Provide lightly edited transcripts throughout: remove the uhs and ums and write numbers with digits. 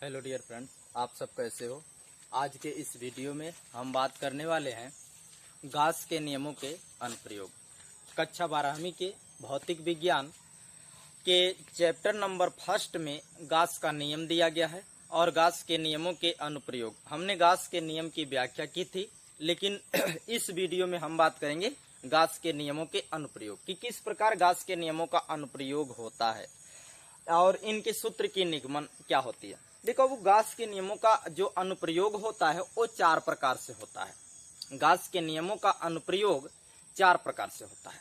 Hello dear friends, आप सब कैसे हो। आज के इस वीडियो में हम बात करने वाले हैं गास के नियमों के अनुप्रयोग। कक्षा 12वीं के भौतिक विज्ञान के चैप्टर नंबर 1 में गास का नियम दिया गया है और गास के नियमों के अनुप्रयोग। हमने गास के नियम की व्याख्या की थी, लेकिन इस वीडियो में हम बात करेंगे गास के नियमों के अनुप्रयोग कि किस प्रकार गास के नियमों का अनुप्रयोग होता है और इनके सूत्र की निगमन क्या होती है। देखो, वो गास के नियमों का जो अनुप्रयोग होता है वो 4 प्रकार से होता है। गास के नियमों का अनुप्रयोग 4 प्रकार से होता है।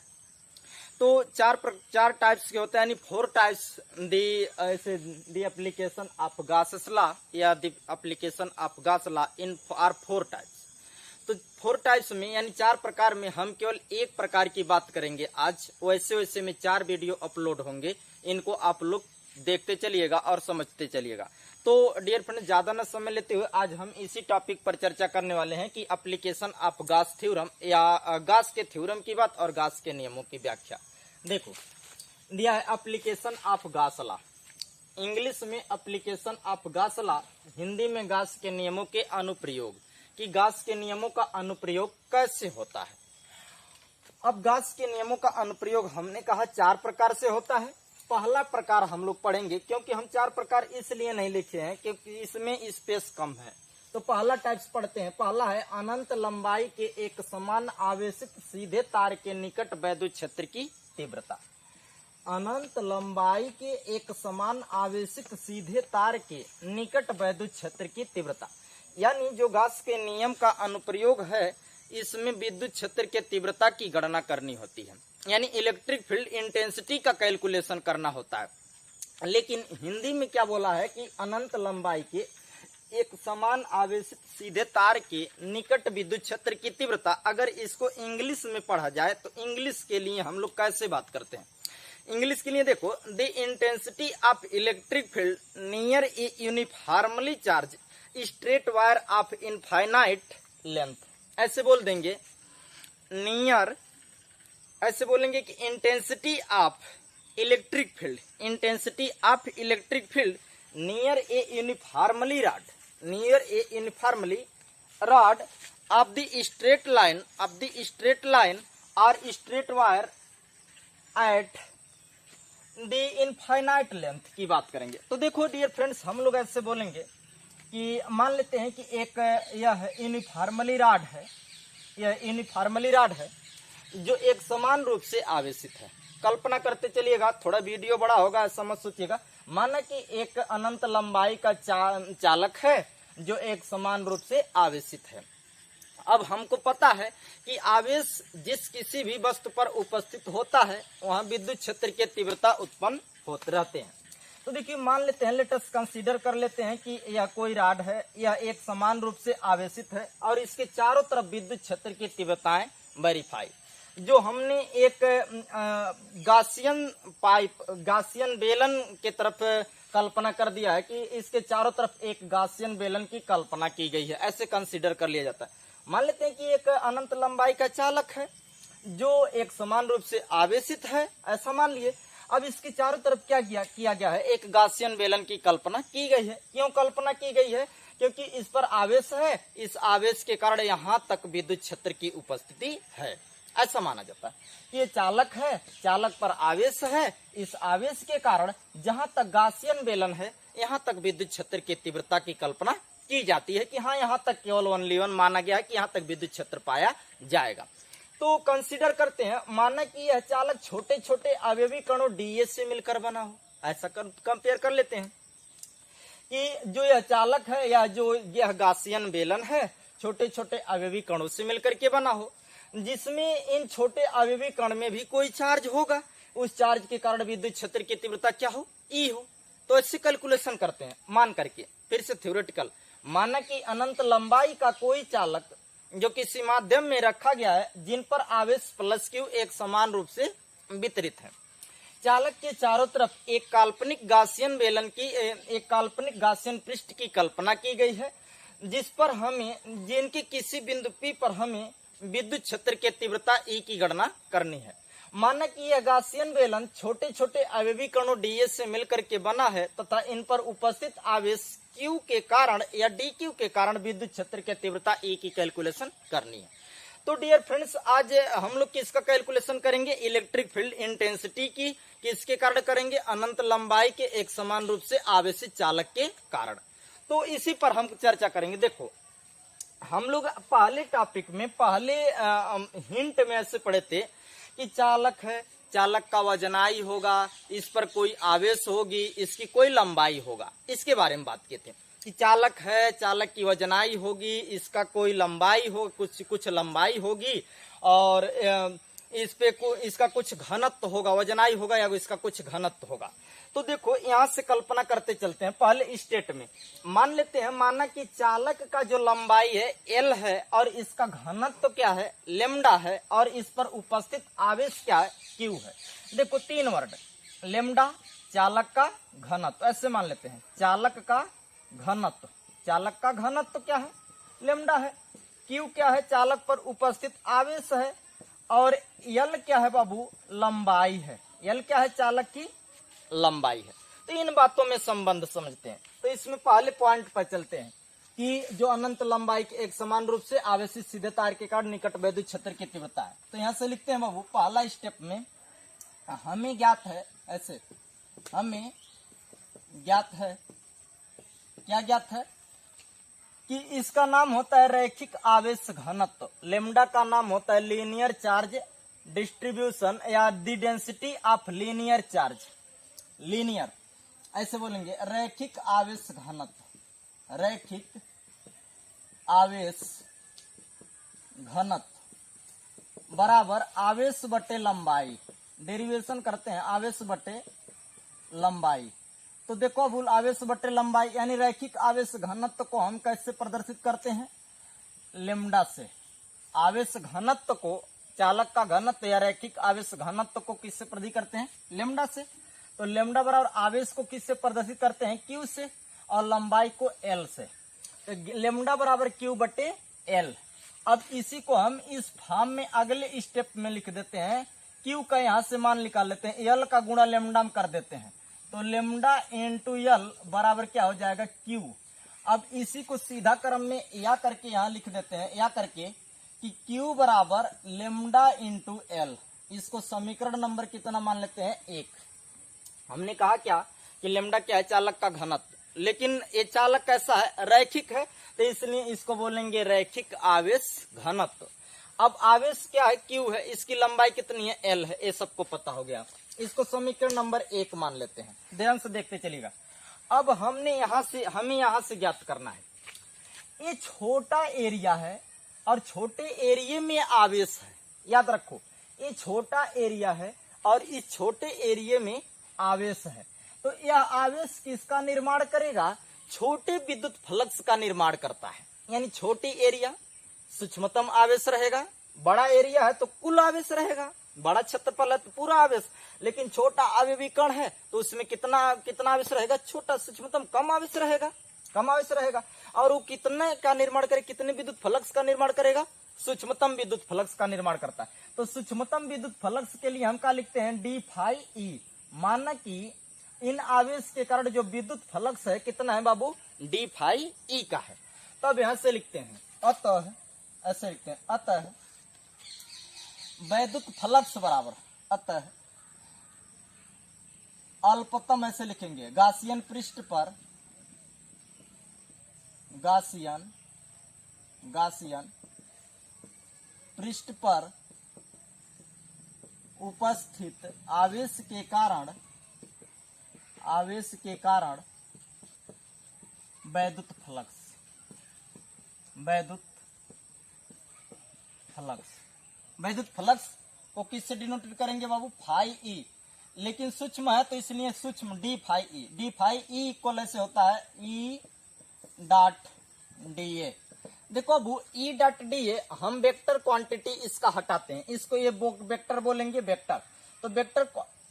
तो चार टाइप्स के होते हैं, यानी 4 types the application of gases law या the application of gas law in are 4 types. तो 4 टाइप्स में यानी 4 प्रकार में हम केवल एक प्रकार की बात करेंगे आज। वैसे वैसे में 4 वीडियो अपलोड होंगे, इनको आप लोग देखते चलिएगा और समझते चलिएगा। तो डियर फ्रेंड, ज्यादा न समय लेते हुए आज हम इसी टॉपिक पर चर्चा करने वाले हैं कि एप्लीकेशन ऑफ गास थ्योरम या गास के थ्योरम की बात और गास के नियमों की व्याख्या। देखो, दिया है application of gas law, English में application of gas law, Hindi में गास के नियमों के अनुप्रयोग, कि गास के नियमों का अनुप्रयोग कैसे होता है। अब गास के नियमों का अनुप्रयोग हमने कहा 4 प्रकार से होता है। पहला प्रकार हम लोग पढ़ेंगे, क्योंकि हम 4 प्रकार इसलिए नहीं लिखे हैं क्योंकि इसमें स्पेस कम है। तो पहला टाइप्स पढ़ते हैं। पहला है अनंत लंबाई के एक समान आवेशित सीधे तार के निकट वैद्युत क्षेत्र की तीव्रता। अनंत लंबाई के एक समान आवेशित सीधे तार के निकट वैद्युत क्षेत्र की तीव्रता, यानी जो गास के नियम का अनुप्रयोग है, इसमें विद्युत क्षेत्र के तीव्रता की गणना करनी होती है, यानी इलेक्ट्रिक फील्ड इंटेंसिटी का कैलकुलेशन करना होता है। लेकिन हिंदी में क्या बोला है कि अनंत लंबाई के एक समान आवेशित सीधे तार के निकट विद्युत क्षेत्र की तीव्रता। अगर इसको इंग्लिश में पढ़ा जाए तो इंग्लिश के लिए हम लोग कैसे बात करते हैं। इंग्लिश के लिए देखो, the intensity of electric field near a uniformly charge straight wire of infinite length. ऐसे बोल देंगे नियर, ऐसे बोलेंगे कि intensity of electric field, intensity of electric field near a uniformly rod, near a uniformly rod of the straight line और straight wire at the infinite length की बात करेंगे। तो देखो डियर फ्रेंड्स, हम लोग ऐसे बोलेंगे कि मान लेते हैं कि एक यह यूनिफॉर्मली रॉड है, यह यूनिफॉर्मली रॉड है जो एक समान रूप से आवेशित है। कल्पना करते चलिएगा, थोड़ा वीडियो बड़ा होगा, समझ सोचिएगा। माना कि एक अनंत लंबाई का चालक है जो एक समान रूप से आवेशित है। अब हमको पता है कि आवेश जिस किसी भी वस्तु पर उपस्थित होता है वहां विद्युत क्षेत्र की तीव्रता उत्पन्न होते रहते हैं। तो देखिए, मान लेते हैं, लेट अस कंसीडर कर लेते हैं कि यह कोई रॉड है, यह एक समान रूप से आवेशित है और इसके चारों तरफ विद्युत क्षेत्र की तीव्रताएं वेरीफाई। जो हमने एक गासियन पाइप, गासियन बेलन के तरफ कल्पना कर दिया है कि इसके चारों तरफ एक गासियन बेलन की कल्पना की गई है, ऐसे कंसीडर कर लिया जाता है। मान लेते हैं कि एक अनंत लंबाई का चालक है जो एक समान रूप से आवेशित है, ऐसा मान लिए। अब इसके चारों तरफ क्या किया गया है, एक गासियन बेलन की कल्पना की गई है। क्यों कल्पना की गई है? क्योंकि इस पर आवेश है, इस आवेश के कारण यहां तक विद्युत क्षेत्र की उपस्थिति है, ऐसा माना जाता है। ये चालक है, चालक पर आवेश है, इस आवेश के कारण जहां तक गासियन बेलन है यहां तक विद्युत क्षेत्र की तीव्रता की कल्पना की जाती है कि हाँ, यहां तक केवल ओनली वन माना गया है कि यहां तक विद्युत क्षेत्र पाया जाएगा। तो कंसीडर करते हैं, माना कि यह चालक छोटे छोटे अवयवी कणों डीएस से मिलकर बना हो। ऐसा कंपेयर कर लेते हैं कि जो यह चालक है या जो यह गासियन बेलन है छोटे छोटे अवयवी कणों से मिलकर के बना हो, जिसमें इन छोटे अवयवी कण में भी कोई चार्ज होगा। उस चार्ज के कारण विद्युत क्षेत्र की तीव्रता क्या हो, ई हो। तो ऐसे कैलकुलेशन करते हैं मान करके, फिर से थ्योरेटिकल। माना कि अनंत लंबाई का कोई चालक जो किसी माध्यम में रखा गया है जिन पर आवेश प्लस क्यू एक समान रूप से वितरित है। चालक के चारों तरफ एक काल्पनिक गासियन बेलन की, एक काल्पनिक गासियन पृष्ठ की कल्पना की गई है, जिस पर हमें, जिनके किसी बिंदु P पर हमें विद्युत क्षेत्र की तीव्रता E की गणना करनी है। माना कि यह गासियन बेलन छोटे छोटे अवयवी कणों डीए से मिलकर के बना है तथा इन पर उपस्थित आवेश क्यू के कारण या डी क्यू के कारण विद्युत क्षेत्र की तीव्रता ए की कैलकुलेशन करनी है। तो डियर फ्रेंड्स, आज हम लोग किसका कैलकुलेशन करेंगे? इलेक्ट्रिक फील्ड इंटेंसिटी की। किसके कारण करेंगे? अनंत लंबाई के एक समान रूप से आवेशित चालक के कारण। तो इसी पर हम चर्चा करेंगे। देखो, हम लोग पहले टॉपिक में पहले हिंट में ऐसे पढ़े थे कि चालक है, चालक का वजनाई होगा, इस पर कोई आवेश होगी, इसकी कोई लंबाई होगा, इसके बारे में बात किए थे कि चालक है, चालक की वजनाई होगी, इसका कोई लंबाई हो, कुछ लंबाई होगी और इस पे इसका कुछ घनत्व होगा, वजनाई होगा या इसका कुछ घनत्व होगा। तो देखो, यहाँ से कल्पना करते चलते हैं। पहले स्टेट में मान लेते हैं, माना कि चालक का जो लंबाई है एल है और इसका घनत्व क्या है? लेमडा है और इस पर उपस्थित आवेश क्या है? क्यू है। देखो, तीन वर्ड, लेमडा, चालक का घनत्व, ऐसे मान लेते हैं। चालक का घनत्व, चालक का घनत्व क्या है? लेमडा है। क्यू क्या है? चालक पर उपस्थित आवेश है। और यल क्या है बाबू? लंबाई है। यल क्या है? चालक की लंबाई है। तो इन बातों में संबंध समझते हैं। तो इसमें पहले पॉइंट पर चलते हैं कि जो अनंत लंबाई के एक समान रूप से आवेशित सीधे तार के कारण निकट विद्युत क्षेत्र की तीव्रता है। तो यहां से लिखते हैं बाबू, पहला स्टेप में हमें ज्ञात है, ऐसे हमें ज्ञात है, क्या ज्ञात है? कि इसका नाम होता है रैखिक आवेश घनत्व। लेमडा का नाम होता है लीनियर चार्ज डिस्ट्रीब्यूशन या the density of linear charge. Linear ऐसे बोलेंगे, रैखिक आवेश घनत्व, रैखिक आवेश घनत्व बराबर आवेश बटे लंबाई। डेरिवेशन करते हैं, आवेश बटे लंबाई। तो देखो भूल, आवेश बटे लंबाई यानी रैखिक आवेश घनत्व को हम कैसे प्रदर्शित करते हैं? लेमडा से। आवेश घनत्व को, चालक का घनत्व या रैखिक आवेश घनत्व को किससे प्रदर्शित करते हैं? लेमडा से। तो लेमडा बराबर आवेश को किससे प्रदर्शित करते हैं? क्यू से, और लंबाई को एल से। तो लेमडा बराबर क्यू बटे एल। अब इसी को हम इस फॉर्म में अगले स्टेप में लिख देते हैं। क्यू का यहां से मान निकाल लेते हैं, एल का गुणा लेमडा में कर देते हैं। तो लेमडा इंटू एल बराबर क्या हो जाएगा? क्यू। अब इसी को सीधा क्रम में या करके यहां लिख देते हैं, या करके कि क्यू बराबर लेमडा इंटू एल। इसको समीकरण नंबर कितना मान लेते हैं? 1। हमने कहा क्या कि लेमडा क्या है? चालक का घनत्व। लेकिन ये चालक कैसा है? रैखिक है, तो इसलिए इसको बोलेंगे रैखिक आवेश घनत्व। अब आवेश क्या है? क्यू है, इसकी लंबाई कितनी है? एल है, ये सबको पता हो गया। इसको समीकरण नंबर 1 मान लेते हैं। ध्यान से देखते चलिएगा। अब हमें यहां से ज्ञात करना है, ये छोटा एरिया है और छोटे एरिया में आवेश है। याद रखो, ये छोटा एरिया है और इस छोटे एरिया में आवेश है। तो यह आवेश किसका निर्माण करेगा? छोटे विद्युत फ्लक्स का निर्माण करता है। यानी छोटी एरिया सूक्ष्मतम आवेश रहेगा, बड़ा एरिया है तो कुल आवेश रहेगा, बड़ा क्षेत्रफल है तो पूरा आवेश। लेकिन छोटा अवयवी कण है तो उसमें कितना आवेश रहेगा? छोटा, सूक्ष्मतम कम आवेश रहेगा, कम आवेश रहेगा। और वो कितने का निर्माण करेगा? कितने विद्युत फ्लक्स का निर्माण करेगा? सूक्ष्मतम विद्युत फ्लक्स का निर्माण करता है। तो सूक्ष्मतम विद्युत फ्लक्स के लिए हम क्या लिखते हैं? D phi E. माना कि इन आवेश के कारण जो विद्युत फ्लक्स है कितना है बाबू? डी फाई ई का है। तब यहां से लिखते हैं, अतः, ऐसे लिखते हैं, अतः वैद्युत फ्लक्स बराबर, अतः अल्पतम, ऐसे लिखेंगे, गासियन पृष्ठ पर, गासियन पृष्ठ पर उपस्थित आवेश के कारण वैद्युत फ्लक्स को किससे डिनोटेट करेंगे बाबू? Phi E. लेकिन सूक्ष्म है तो इसलिए सूक्ष्म D phi E. D phi E equal ऐसे होता है ई डॉट डी ए। देखो अब ई डॉट डी ए, हम वेक्टर क्वांटिटी इसका हटाते हैं, इसको ये वेक्टर बोलेंगे, वेक्टर। तो वेक्टर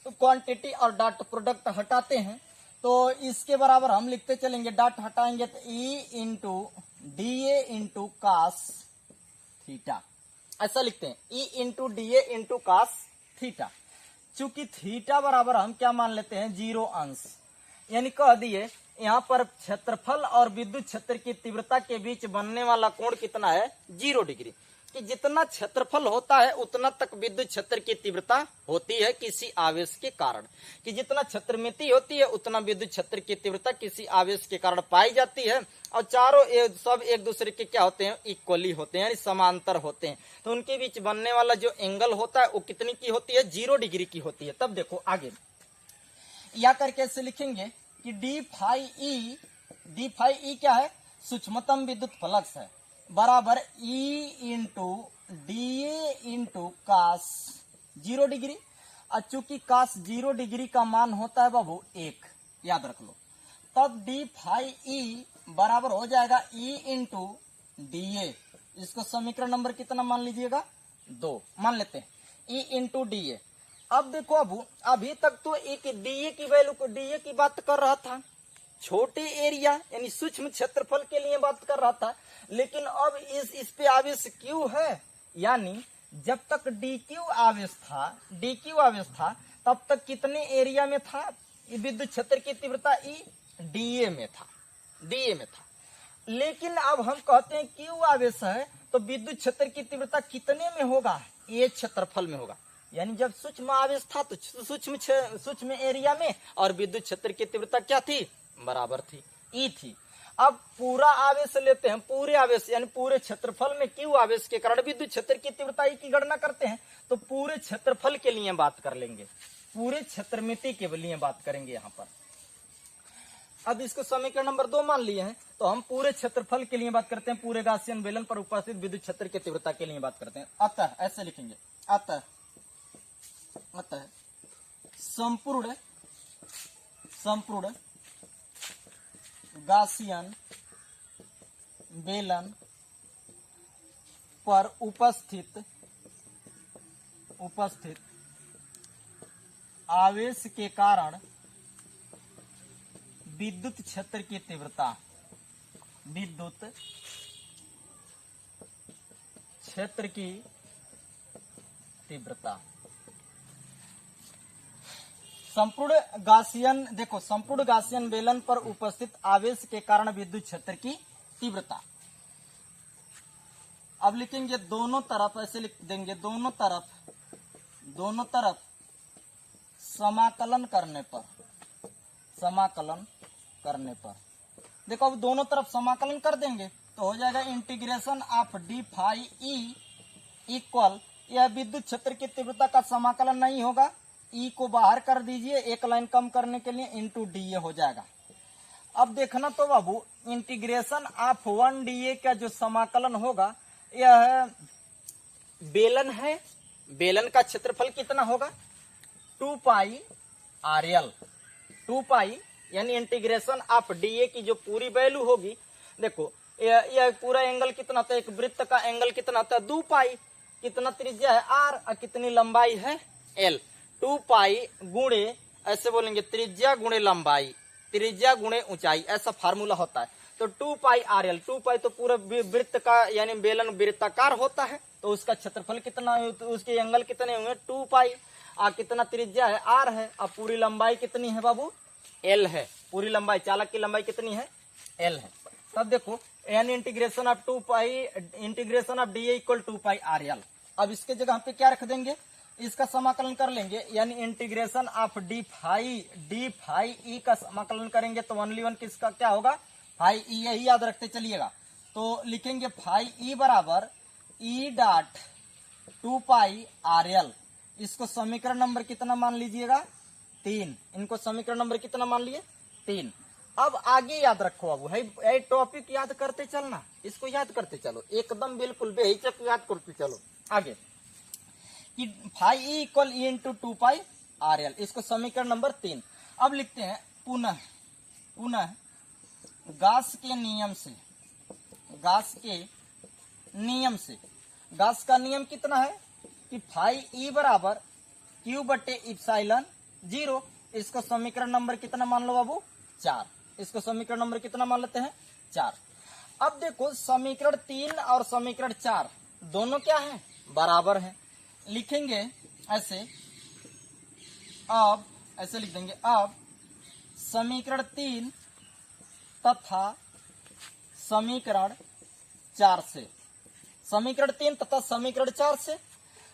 क्वांटिटी और डॉट प्रोडक्ट हटाते हैं तो इसके बराबर हम लिखते चलेंगे, डॉट हटाएंगे तो E into D A into cos theta, ऐसा लिखते हैं, E into D A into cos theta. चूंकि थीटा बराबर हम क्या मान लेते हैं 0 अंश, यानी कह दिए यहाँ पर क्षेत्रफल और विद्युत क्षेत्र की तीव्रता के बीच बनने वाला कोण कितना है 0 डिग्री, कि जितना क्षेत्रफल होता है उतना तक विद्युत क्षेत्र की तीव्रता होती है किसी आवेश के कारण, कि जितना क्षेत्रमिति होती है उतना विद्युत क्षेत्र की तीव्रता किसी आवेश के कारण पाई जाती है। और चारों सब एक दूसरे के क्या होते हैं इक्वली होते हैं, यानी समांतर होते हैं, तो उनके बीच बनने वाला जो एंगल होता है वो कितनी की होती है 0 डिग्री की होती है। तब देखो आगे या करके ऐसे लिखेंगे कि डी फाई ई क्या है सूक्ष्मतम विद्युत फ्लक्स है, बराबर E into D A into cos 0 degree. और चूंकि कास 0 डिग्री का मान होता है बाबू 1, याद रख लो, तब डी फाई ई बराबर हो जाएगा ई इंटू डी ए। इसको समीकरण नंबर कितना मान लीजिएगा 2 मान लेते हैं, ई इंटू डी ए। अब देखो अबू अभी तक तो एक डीए की वैल्यू को डीए की बात कर रहा था, छोटे एरिया यानी सूक्ष्म क्षेत्रफल के लिए बात कर रहा था, लेकिन अब इस पे आवेश क्यू है, यानी जब तक डी क्यू आवेश था तब तक कितने एरिया में था विद्युत क्षेत्र की तीव्रता ई डीए में था। लेकिन अब हम कहते हैं क्यू आवेश है तो विद्युत क्षेत्र की तीव्रता कितने में होगा ए क्षेत्रफल में होगा, यानी जब सूक्ष्म आवेश था तो सूक्ष्म एरिया में और विद्युत क्षेत्र की तीव्रता क्या थी बराबर थी ई थी। अब पूरा आवेश लेते हैं, पूरे आवेश यानी पूरे क्षेत्रफल में क्यू आवेश के कारण विद्युत क्षेत्र की तीव्रता ई की गणना करते हैं, तो पूरे क्षेत्रफल के लिए बात कर लेंगे, पूरे क्षेत्रमिति के लिए बात करेंगे यहाँ पर। अब इसको समीकरण नंबर 2 मान लिए हैं, तो हम पूरे क्षेत्रफल के लिए बात करते हैं, पूरे गाउसियन बेलन पर उपस्थित विद्युत क्षेत्र की तीव्रता के लिए बात करते हैं। अतः ऐसे लिखेंगे, अतः संपूर्ण गाउसियन बेलन पर उपस्थित आवेश के कारण विद्युत क्षेत्र की तीव्रता संपूर्ण गाउसियन बेलन पर उपस्थित आवेश के कारण विद्युत क्षेत्र की तीव्रता। अब लिखेंगे दोनों तरफ, ऐसे लिख देंगे दोनों तरफ समाकलन करने पर देखो अब दोनों तरफ समाकलन कर देंगे तो हो जाएगा integration of D phi E equal, यह विद्युत क्षेत्र की तीव्रता का समाकलन नहीं होगा, ई को बाहर कर दीजिए एक लाइन कम करने के लिए, इंटू डी ए हो जाएगा। अब देखना तो बाबू इंटीग्रेशन ऑफ 1 डी ए का जो समाकलन होगा यह बेलन है, बेलन का क्षेत्रफल कितना होगा 2 पाई आर एल, 2 पाई यानी इंटीग्रेशन ऑफ डी ए की जो पूरी वैल्यू होगी, देखो यह पूरा एंगल कितना होता है, एक वृत्त का एंगल कितना होता है 2 पाई, कितना त्रिज्या है आर और कितनी लंबाई है एल, 2 पाई गुणे ऐसे बोलेंगे त्रिज्या गुणे लंबाई, त्रिज्या गुणे ऊंचाई, ऐसा फार्मूला होता है। तो 2 पाई आर एल, 2 पाई तो पूरा वृत्त का यानी बेलन वृत्ताकार होता है, तो उसका क्षेत्रफल कितना है, तो उसके एंगल कितने हुए 2 पाई, कितना त्रिज्या है आर है, और पूरी लंबाई कितनी है बाबू एल है, पूरी लंबाई चालक की लंबाई कितनी है एल है। तब देखो यानी integration of D A equal 2 pi R L. अब इसके जगह पे क्या रख देंगे, इसका समाकलन कर लेंगे, यानी integration of D phi E का समाकलन करेंगे तो ओनली वन किसका क्या होगा फाई ई, यही याद रखते चलिएगा। तो लिखेंगे फाई ई बराबर E dot 2 pi R L, इसको समीकरण नंबर कितना मान लीजिएगा 3, इनको समीकरण नंबर कितना मान लिए 3। अब आगे याद रखो, अब है टॉपिक याद करते चलना, इसको याद करते चलो एकदम बिल्कुल बेहिचक याद करते चलो आगे, कि phi E equal E into 2 pi R L, इसको समीकरण नंबर 3। अब लिखते हैं पुनः गाउस के नियम कितना है कि फाई ई बराबर क्यू बटे इप्सिलॉन 0, इसको समीकरण नंबर कितना मान लो बाबू 4, इसको समीकरण नंबर कितना मान लेते हैं 4। अब देखो समीकरण 3 और समीकरण 4 दोनों क्या है बराबर है, लिखेंगे ऐसे अब ऐसे लिख देंगे, अब समीकरण 3 तथा समीकरण 4 से, समीकरण 3 तथा समीकरण 4 से,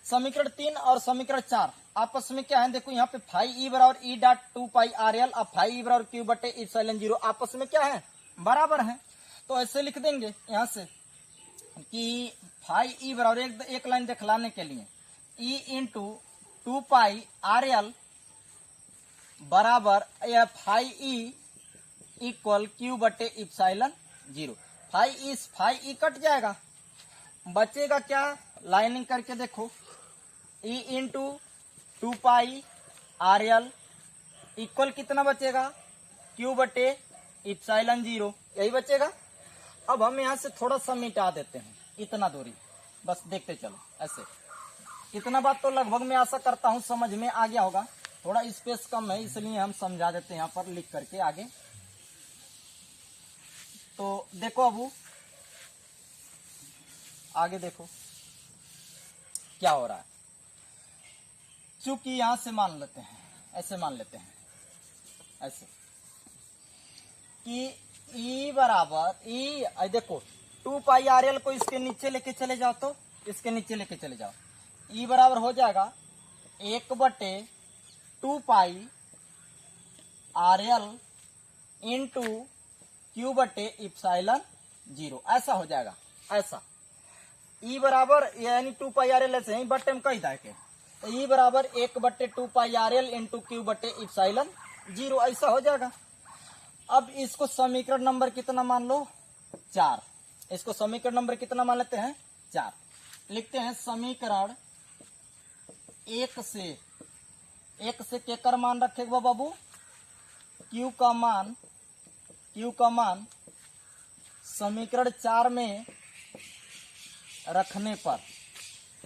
समीकरण 3 और समीकरण 4 आपस में क्या है, देखो यहाँ पे फाई ई बराबर E dot 2 pi R L, अब फाई ई बराबर क्यू बटे इप्सिलॉन 0 आपस में क्या है, बराबर है। तो ऐसे लिख देंगे यहाँ से कि फाई ई बराबर एक लाइन दिखलाने के लिए ई इंटू 2 पाई आर एल बराबर या फाई ई इक्वल क्यू बटे इप्सिलॉन 0। फाई ई कट जाएगा, बचेगा क्या, लाइनिंग करके देखो, ई into 2 pi R L equal कितना बचेगा, क्यू बटे इप्सिलॉन 0, यही बचेगा। अब हम यहां से थोड़ा सा मिटा देते हैं, इतना दूरी, बस देखते चलो ऐसे। इतना बात तो लगभग मैं आशा करता हूं समझ में आ गया होगा, थोड़ा स्पेस कम है इसलिए हम समझा देते हैं यहाँ पर लिख करके आगे। तो देखो अबू आगे देखो क्या हो रहा है, चूंकि यहां से मान लेते हैं, ऐसे मान लेते हैं ऐसे कि ई बराबर ई, देखो 2 पाई आर एल को इसके नीचे लेके चले जाओ, तो इसके नीचे लेके चले जाओ, ई बराबर हो जाएगा 1/2 पाई आर एल इंटू क्यू बटे इप्सिलॉन 0, ऐसा हो जाएगा। ऐसा ई बराबर यानी 2 पाई आर एल ऐसे ही बटे में कही था के, तो ई बराबर 1/2 पाई आर एल इंटू क्यू बटे इप्सिलॉन 0 ऐसा हो जाएगा। अब इसको समीकरण नंबर कितना मान लो, 4, इसको समीकरण नंबर कितना मान लेते हैं, 4। लिखते हैं समीकरण 1 से केकर मान रखेगा बाबू, क्यू का मान समीकरण 4 में रखने पर,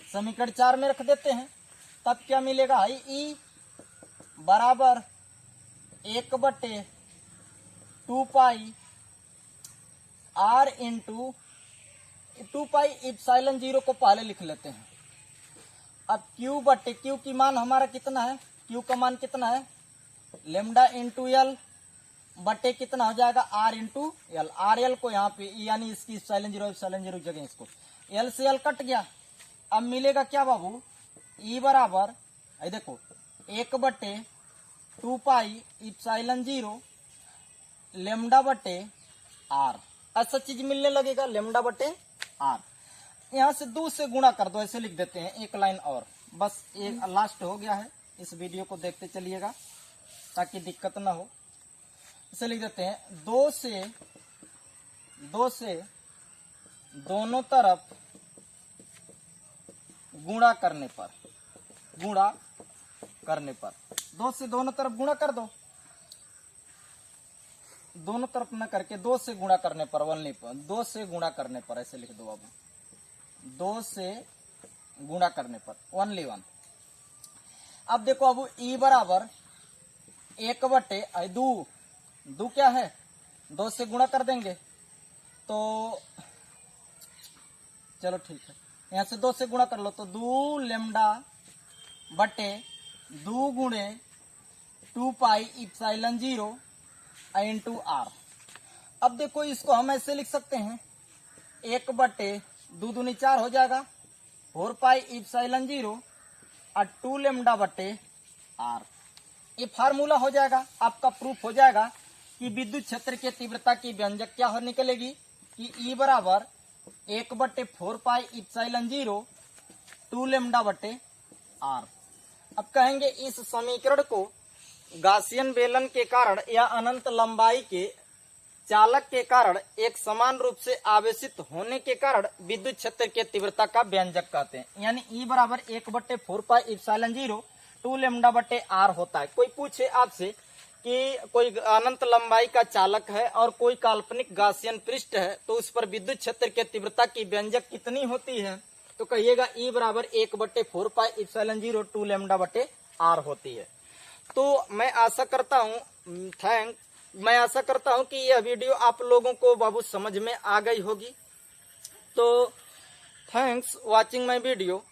समीकरण 4 में रख देते हैं, तब क्या मिलेगा, ई बराबर 1/2 पाई आर इंटू 2 पाई इप्सिलॉन 0 को पहले लिख लेते हैं। अब क्यू की मान हमारा कितना है, क्यू का मान कितना है, लेमडा इंटू एल बटे कितना हो जाएगा, R into L. R L को यहाँ पे यानी इसकी इप्सिलॉन 0 जगह इसको एल से एल कट गया। अब मिलेगा क्या बाबू, ई बराबर देखो 1/2 पाई इप्सिलॉन 0 लेमडा बटे आर, ऐसा चीज मिलने लगेगा, लेमडा बटे आर। यहाँ से 2 से गुणा कर दो, ऐसे लिख देते हैं, एक लाइन और बस, एक लास्ट हो गया है। इस वीडियो को देखते चलिएगा ताकि दिक्कत ना हो। इसे लिख देते हैं 2 से दोनों तरफ गुणा करने पर 2 से दोनों तरफ गुणा कर दो, दोनों तरफ न करके 2 से गुणा करने पर, 2 से गुणा करने पर, ऐसे लिख दो बाबू, 2 से गुणा करने पर ओनली 1। अब देखो अब ई बराबर 1/2 क्या है, 2 से गुणा कर देंगे तो चलो ठीक है, यहां से 2 से गुणा कर लो तो 2 लेमडा बटे 2 गुणे 2 पाई इप्सिलॉन 0 इंटू आर। अब देखो इसको हम ऐसे लिख सकते हैं, 1/2 दूनी 4 हो जाएगा, 4 पाई इप्सिलॉन 0 और 2 लेमडा बटे आर। ये फार्मूला हो जाएगा, आपका प्रूफ हो जाएगा कि विद्युत क्षेत्र के तीव्रता की व्यंजक क्या हो निकलेगी कि ई बराबर 1/4 पाई इप्सिलॉन 0 2 लेमडा बटे आर। अब कहेंगे इस समीकरण को गासियन बेलन के कारण या अनंत लंबाई के चालक के कारण एक समान रूप से आवेशित होने के कारण विद्युत क्षेत्र के तीव्रता का व्यंजक कहते हैं। यानी ई बराबर 1/4 पाई इप्सिलॉन 0 2 लेमडा बटे आर होता है। कोई पूछे आपसे कि कोई अनंत लंबाई का चालक है और कोई काल्पनिक गासियन पृष्ठ है तो उस पर विद्युत क्षेत्र के तीव्रता की व्यंजक कितनी होती है, तो कहिएगा ई बराबर 1/4 पाई इप्सिलॉन 0 2 लेमडा बटे आर होती है। तो मैं आशा करता हूं कि यह वीडियो आप लोगों को बाबू समझ में आ गई होगी। तो थैंक्स वॉचिंग माय वीडियो।